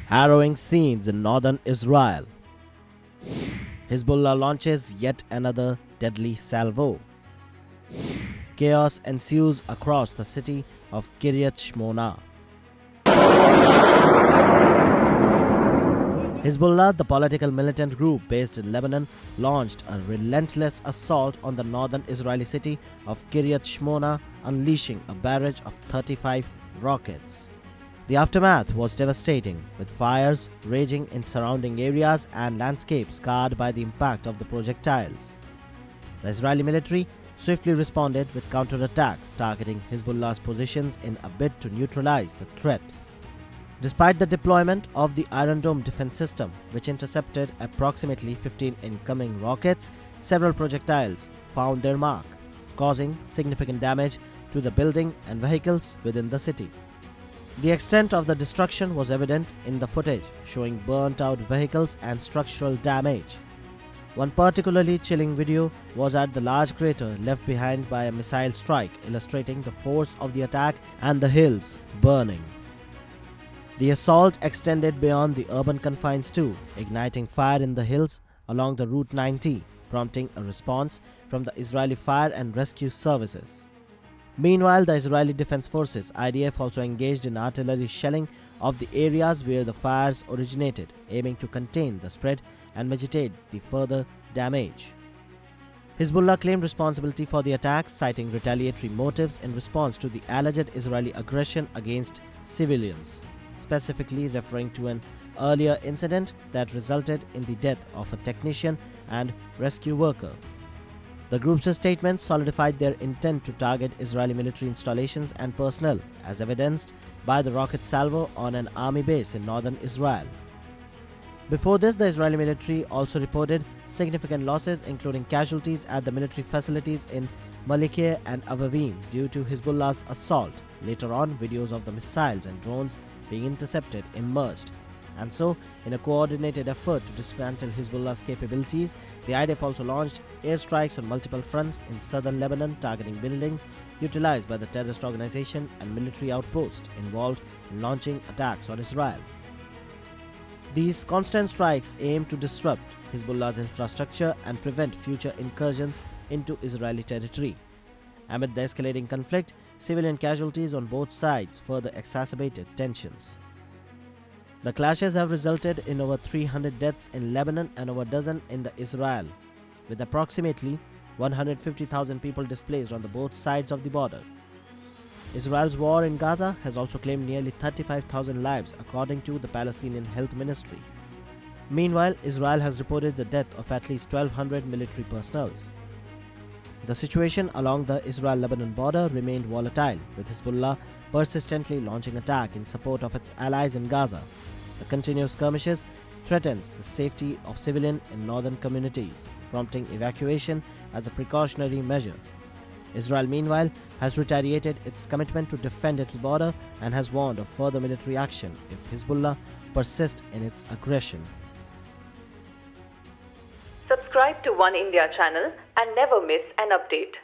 Harrowing scenes in northern Israel. Hezbollah launches yet another deadly salvo. Chaos ensues across the city of Kiryat Shmona. Hezbollah, the political militant group based in Lebanon, launched a relentless assault on the northern Israeli city of Kiryat Shmona, unleashing a barrage of 35 rockets. The aftermath was devastating, with fires raging in surrounding areas and landscapes scarred by the impact of the projectiles. The Israeli military swiftly responded with counterattacks targeting Hezbollah's positions in a bid to neutralize the threat. Despite the deployment of the Iron Dome defense system, which intercepted approximately 15 incoming rockets, several projectiles found their mark, causing significant damage to the building and vehicles within the city. The extent of the destruction was evident in the footage, showing burnt-out vehicles and structural damage. One particularly chilling video was at the large crater left behind by a missile strike, illustrating the force of the attack and the hills burning. The assault extended beyond the urban confines too, igniting fire in the hills along the Route 90, prompting a response from the Israeli Fire and Rescue Services. Meanwhile, the Israeli Defense Forces (IDF) also engaged in artillery shelling of the areas where the fires originated, aiming to contain the spread and mitigate the further damage. Hezbollah claimed responsibility for the attacks, citing retaliatory motives in response to the alleged Israeli aggression against civilians, specifically referring to an earlier incident that resulted in the death of a technician and rescue worker. The group's statement solidified their intent to target Israeli military installations and personnel, as evidenced by the rocket salvo on an army base in northern Israel. Before this, the Israeli military also reported significant losses, including casualties at the military facilities in Malekeh and Avavim due to Hezbollah's assault. Later on, videos of the missiles and drones being intercepted emerged. And so, in a coordinated effort to dismantle Hezbollah's capabilities, the IDF also launched airstrikes on multiple fronts in southern Lebanon, targeting buildings utilized by the terrorist organization and military outposts involved in launching attacks on Israel. These constant strikes aim to disrupt Hezbollah's infrastructure and prevent future incursions into Israeli territory. Amid the escalating conflict, civilian casualties on both sides further exacerbated tensions. The clashes have resulted in over 300 deaths in Lebanon and over a dozen in Israel, with approximately 150,000 people displaced on both sides of the border. Israel's war in Gaza has also claimed nearly 35,000 lives, according to the Palestinian Health Ministry. Meanwhile, Israel has reported the death of at least 1,200 military personnel. The situation along the Israel-Lebanon border remained volatile, with Hezbollah persistently launching attacks in support of its allies in Gaza. The continuous skirmishes threatens the safety of civilians in northern communities, prompting evacuation as a precautionary measure. Israel, meanwhile, has retaliated its commitment to defend its border and has warned of further military action if Hezbollah persists in its aggression. Subscribe to Oneindia channel and never miss an update.